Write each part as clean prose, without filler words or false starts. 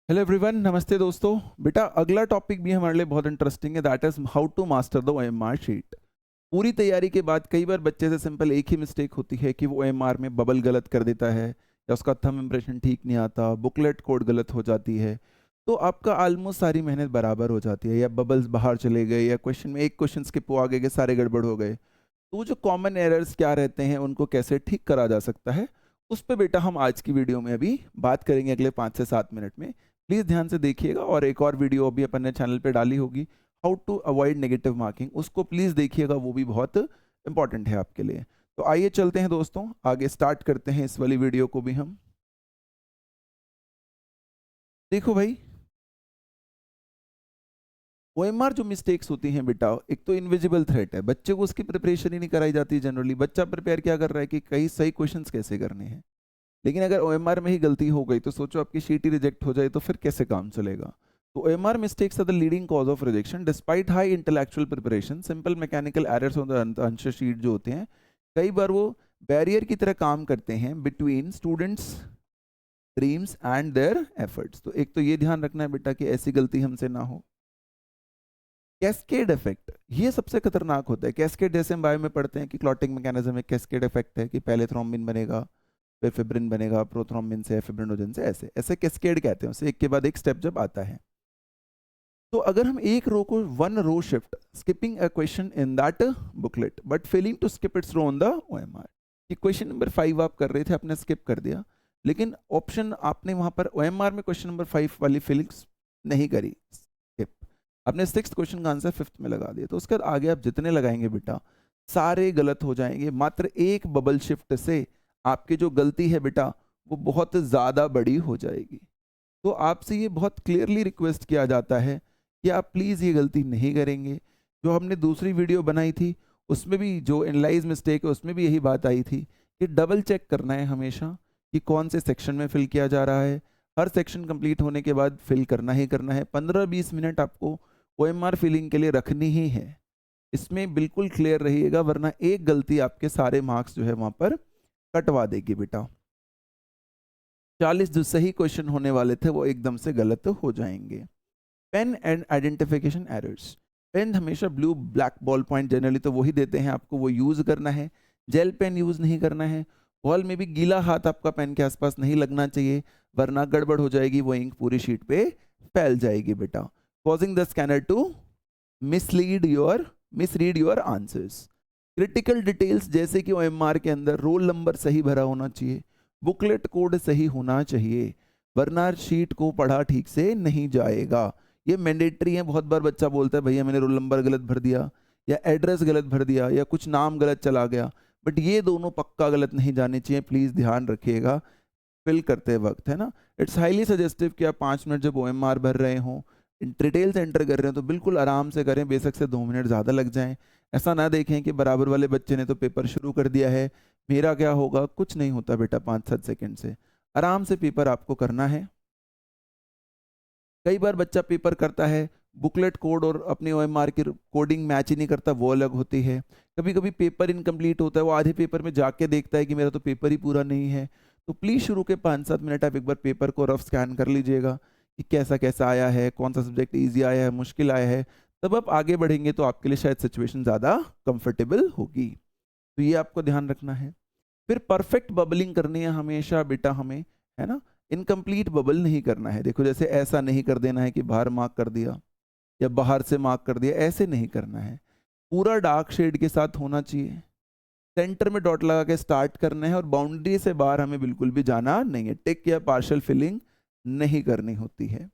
Hello everyone, नमस्ते दोस्तों। बेटा अगला टॉपिक भी हमारे लिए बहुत इंटरेस्टिंग है, that is how to master the OMR sheet. पूरी तैयारी के बाद कई बार बच्चे से सिंपल एक ही मिस्टेक होती है कि वो ओएमआर में बबल गलत कर देता है या उसका थंब इम्प्रेशन ठीक नहीं आता, बुकलेट कोड गलत हो जाती है। तो आपका ऑलमोस्ट सारी मेहनत बराबर हो जाती है, या बबल्स बाहर चले गए या क्वेश्चन में एक क्वेश्चन स्किप हुआ, आगे के सारे गड़बड़ हो गए। तो जो कॉमन एरर्स क्या रहते हैं, उनको कैसे ठीक करा जा सकता है, उस पे बेटा हम आज की वीडियो में अभी बात करेंगे अगले 5 से 7 मिनट में। प्लीज़ ध्यान से देखिएगा, और एक और वीडियो अभी अपन ने चैनल पे डाली होगी, how to avoid negative marking, उसको प्लीज़ देखिएगा, वो भी बहुत इंपॉर्टेंट है आपके लिए। तो आइए चलते हैं दोस्तों, आगे स्टार्ट करते हैं इस वाली वीडियो को भी हम। देखो भाई, ओएमआर जो मिस्टेक्स होती हैं बेटा, एक तो इनविजिबल थ्रेट है, बच्चे को उसकी प्रिपरेशन ही नहीं कराई जाती जनरली। बच्चा प्रिपेयर क्या कर रहा है कि कई सही क्वेश्चंस कैसे करने हैं, लेकिन अगर ओएमआर में ही गलती हो गई तो सोचो आपकी शीट ही रिजेक्ट हो जाए तो फिर कैसे काम चलेगा। तो OMR mistakes are the leading cause of rejection despite high intellectual preparation. Simple mechanical errors on the answer sheet जो होते हैं, कई बार वो बैरियर की तरह काम करते हैं between students dreams and their efforts. तो एक तो ये ध्यान रखना है बेटा कि ऐसी गलती हमसे ना हो। कैस्केड इफेक्ट, ये सबसे खतरनाक होता है। कैस्केड जैसे हम बायो में पढ़ते हैं कि क्लॉटिंग मैकेनिज्म में कैस्केड इफेक्ट है कि पहले थ्रोम्बिन बनेगा, फिर फिब्रिन बनेगा, प्रोथ्रोम्बिन से फिब्रिनोजन से, ऐसे ऐसे कैस्केड कहते हैं उसे, एक के बाद एक स्टेप जब आता है। तो अगर हम एक रो को one row shift, skipping a question in that booklet but failing to skip its row on the OMR, कि क्वेश्चन नंबर 5 आप कर रहे थे, आपने स्किप कर दिया, लेकिन ऑप्शन आपने वहां पर ओएमआर में क्वेश्चन नंबर 5 वाली फिलिंग्स नहीं करी, स्किप, आपने सिक्स क्वेश्चन का आंसर फिफ्थ में लगा दिया, तो उसके बाद आगे आप जितने लगाएंगे बेटा सारे गलत हो जाएंगे। मात्र एक बबल शिफ्ट से आपकी जो गलती है बेटा वो बहुत ज़्यादा बड़ी हो जाएगी। तो आपसे ये बहुत क्लियरली रिक्वेस्ट किया जाता है कि आप प्लीज़ ये गलती नहीं करेंगे। जो हमने दूसरी वीडियो बनाई थी उसमें भी जो एनालाइज मिस्टेक है उसमें भी यही बात आई थी कि डबल चेक करना है हमेशा कि कौन से सेक्शन में फिल किया जा रहा है। हर सेक्शन कंप्लीट होने के बाद फिल करना ही करना है। 15-20 मिनट आपको ओएमआर फिलिंग के लिए रखनी ही है, इसमें बिल्कुल क्लियर रहिएगा, वरना एक गलती आपके सारे मार्क्स जो है वहां पर कटवा देगी बेटा। 40 जो सही क्वेश्चन होने वाले थे वो एकदम से गलत हो जाएंगे। Pen and identification errors, pen हमेशा blue black ball point generally तो वही देते हैं, आपको वो यूज करना है, जेल पेन यूज नहीं करना है। बॉल में भी गीला हाथ आपका पेन के आसपास नहीं लगना चाहिए, वरना गड़बड़ हो जाएगी, वो इंक पूरी शीट पे फैल जाएगी बेटा, causing the scanner to mislead your misread your answers. Critical details जैसे कि ओएमआर के अंदर रोल नंबर सही भरा होना चाहिए, बुकलेट कोड सही होना चाहिए, वरना शीट को पढ़ा ठीक से नहीं जाएगा। ये मैंडेटरी है। बहुत बार बच्चा बोलता है भैया मैंने रोल नंबर गलत भर दिया, या एड्रेस गलत भर दिया, या कुछ नाम गलत चला गया, बट ये दोनों पक्का गलत नहीं जाने चाहिए, प्लीज़ ध्यान रखिएगा फिल करते वक्त, है ना। इट्स हाईली सजेस्टिव कि आप 5 मिनट जब ओएमआर भर रहे हों, डिटेल्स एंटर कर रहे हो तो बिल्कुल आराम से करें, बेशक से 2 मिनट ज़्यादा लग जाएं। ऐसा ना देखें कि बराबर वाले बच्चे ने तो पेपर शुरू कर दिया है, मेरा क्या होगा। कुछ नहीं होता बेटा 5-7 सेकंड से, आराम से पेपर आपको करना है। कई बार बच्चा पेपर करता है, बुकलेट कोड और अपनी ओएमआर की कोडिंग मैच ही नहीं करता, वो अलग होती है। कभी कभी पेपर इनकम्प्लीट होता है, वो आधे पेपर में जाके देखता है कि मेरा तो पेपर ही पूरा नहीं है। तो प्लीज़ शुरू के 5-7 मिनट आप एक बार पेपर को रफ स्कैन कर लीजिएगा कि कैसा कैसा आया है, कौन सा सब्जेक्ट ईजी आया है, मुश्किल आया है, तब आप आगे बढ़ेंगे तो आपके लिए शायद सिचुएशन ज़्यादा कंफर्टेबल होगी। तो ये आपको ध्यान रखना है। फिर परफेक्ट बबलिंग करनी है हमेशा बेटा हमें, है ना। इनकम्प्लीट बबल नहीं करना है। देखो जैसे ऐसा नहीं कर देना है कि बाहर मार्क कर दिया या बाहर से मार्क कर दिया, ऐसे नहीं करना है। पूरा डार्क शेड के साथ होना चाहिए, सेंटर में डॉट लगा के स्टार्ट करना है, और बाउंड्री से बाहर हमें बिल्कुल भी जाना नहीं है। टिक या पार्शियल फिलिंग नहीं करनी होती है।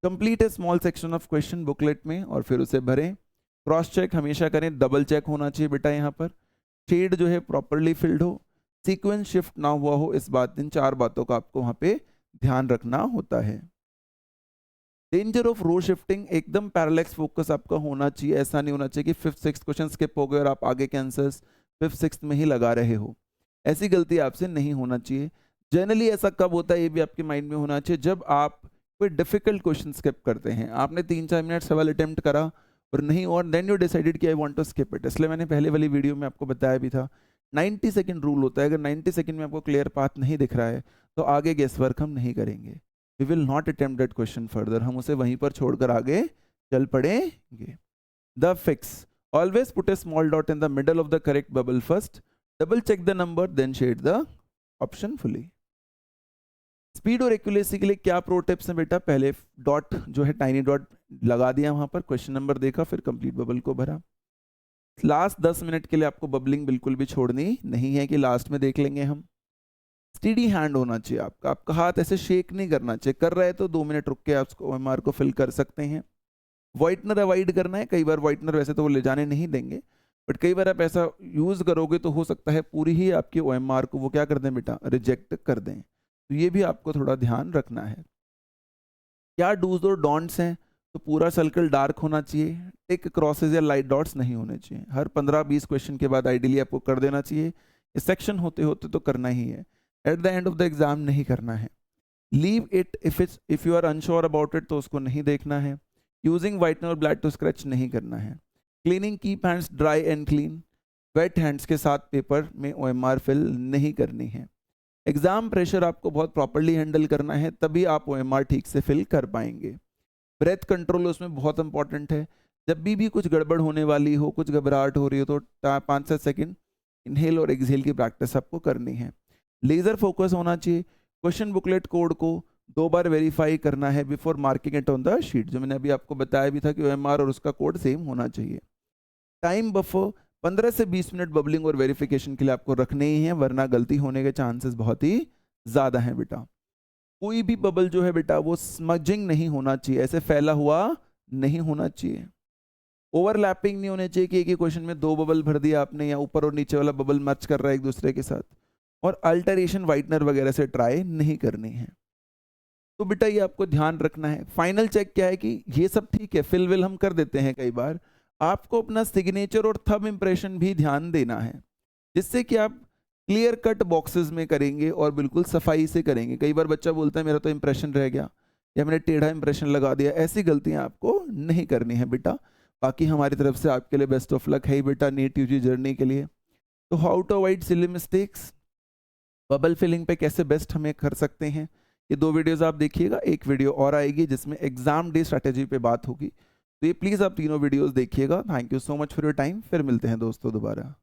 Complete A small section of question booklet में और फिर उसे भरें। क्रॉस चेक हमेशा करें, डबल चेक होना चाहिए बेटा यहाँ पर, शेड जो है प्रॉपरली फिल्ड हो, सीक्वेंस शिफ्ट ना हुआ हो, इस बात, इन 4 बातों का आपको वहां पे ध्यान रखना होता है। डेंजर ऑफ रो शिफ्टिंग, एकदम पैरेलैक्स फोकस आपका होना चाहिए। ऐसा नहीं होना चाहिए कि फिफ्थ सिक्स क्वेश्चन स्किप हो गए और आप आगे के आंसर्स फिफ्थ सिक्स में ही लगा रहे हो, ऐसी गलती आपसे नहीं होना चाहिए। जनरली ऐसा कब होता है ये भी आपके माइंड में होना चाहिए, जब आप कोई डिफिकल्ट क्वेश्चन स्किप करते हैं, आपने 3-4 मिनट सवाल अटेम्प्ट करा और नहीं, और देन यू डिसाइडेड कि I want to skip it. इसलिए मैंने पहले वाली वीडियो में आपको बताया भी था 90 सेकंड रूल होता है। अगर 90 सेकंड में आपको क्लियर पाथ नहीं दिख रहा है तो आगे गेस वर्क हम नहीं करेंगे। We will not attempt that question further, हम उसे वहीं पर छोड़कर आगे चल पड़ेंगे। The fix, always put a small dot in the middle of the correct bubble first, double check the number then shade the option fully. Speed और accuracy के लिए क्या प्रो टिप्स हैं बेटा? पहले डॉट जो है टाइनी डॉट लगा दिया वहां पर, क्वेश्चन नंबर देखा, फिर कंप्लीट बबल को भरा। लास्ट 10 मिनट के लिए आपको बबलिंग बिल्कुल भी छोड़नी नहीं है कि लास्ट में देख लेंगे हम। स्टीडी हैंड होना चाहिए आपका, आपका हाथ ऐसे शेक नहीं करना चाहिए, कर रहे हैं तो 2 मिनट रुक के आप उसको OMR को फिल कर सकते हैं। व्हाइटनर अवॉइड करना है, कई बार व्हाइटनर वैसे तो वो ले जाने नहीं देंगे, बट कई बार आप ऐसा यूज करोगे तो हो सकता है पूरी ही आपकी OMR को वो क्या कर दें बेटा, रिजेक्ट कर दें, तो ये भी आपको थोड़ा ध्यान रखना है। क्या डूज और डोंट्स हैं? तो पूरा सर्कल डार्क होना चाहिए, टिक क्रॉसेज या लाइट डॉट्स नहीं होने चाहिए, हर 15-20 क्वेश्चन के बाद आइडियली आपको कर देना चाहिए, इस सेक्शन होते होते तो करना ही है, at the end of the exam नहीं करना है। Leave it if you are unsure about it, तो उसको नहीं देखना है। यूजिंग व्हाइटनर और ब्लैक टू स्क्रैच नहीं करना है। Cleaning keep hands dry and clean, wet hands के साथ पेपर में OMR फिल नहीं करनी है। एग्जाम प्रेशर आपको बहुत प्रॉपर्ली हैंडल करना है, तभी आप OMR ठीक से फिल कर पाएंगे। ब्रेथ कंट्रोल उसमें बहुत इंपॉर्टेंट है, जब भी कुछ गड़बड़ होने वाली हो, कुछ घबराहट हो रही हो, तो 5-7 सेकेंड इनहेल और एक्सहेल की प्रैक्टिस आपको करनी है। लेजर फोकस होना चाहिए, क्वेश्चन बुकलेट कोड को 2 बार वेरीफाई करना है before marking it on the sheet, जो मैंने अभी आपको बताया भी था कि OMR और उसका कोड सेम होना चाहिए। टाइम बफर 15 से 20 मिनट बबलिंग और वेरिफिकेशन के लिए आपको रखने ही है, वरना गलती होने के चांसेस बहुत ही ज़्यादा हैं बेटा। कोई भी बबल जो है बेटा वो स्मजिंग नहीं होना चाहिए, ऐसे फैला हुआ नहीं होना चाहिए। ओवरलैपिंग नहीं होने चाहिए कि एक ही क्वेश्चन में 2 बबल भर दिया आपने, या ऊपर और नीचे वाला बबल मैच कर रहा है एक दूसरे के साथ। और अल्टरेशन व्हाइटनर वगैरह से ट्राई नहीं करनी है। तो बेटा ये आपको ध्यान रखना है। फाइनल चेक क्या है कि ये सब ठीक है, फिल विल हम कर देते हैं कई बार, आपको अपना सिग्नेचर और थंब इंप्रेशन भी ध्यान देना है, जिससे कि आप क्लियर कट बॉक्सेस में करेंगे और बिल्कुल सफाई से करेंगे। कई बार बच्चा बोलता है मेरा तो इंप्रेशन रह गया या मैंने टेढ़ा इंप्रेशन लगा दिया, ऐसी गलतियां आपको नहीं करनी है बेटा। बाकी हमारी तरफ से आपके लिए बेस्ट ऑफ लक है बेटा नीट यूजी जर्नी के लिए। तो how to avoid silly mistakes, bubble filling पे कैसे बेस्ट हमें कर सकते हैं, ये 2 वीडियोस आप देखिएगा। एक वीडियो और आएगी जिसमें एग्जाम डे स्ट्रैटेजी पे बात होगी, तो ये प्लीज़ आप तीनों वीडियोस देखिएगा। Thank you so much for your time, फिर मिलते हैं दोस्तों दोबारा।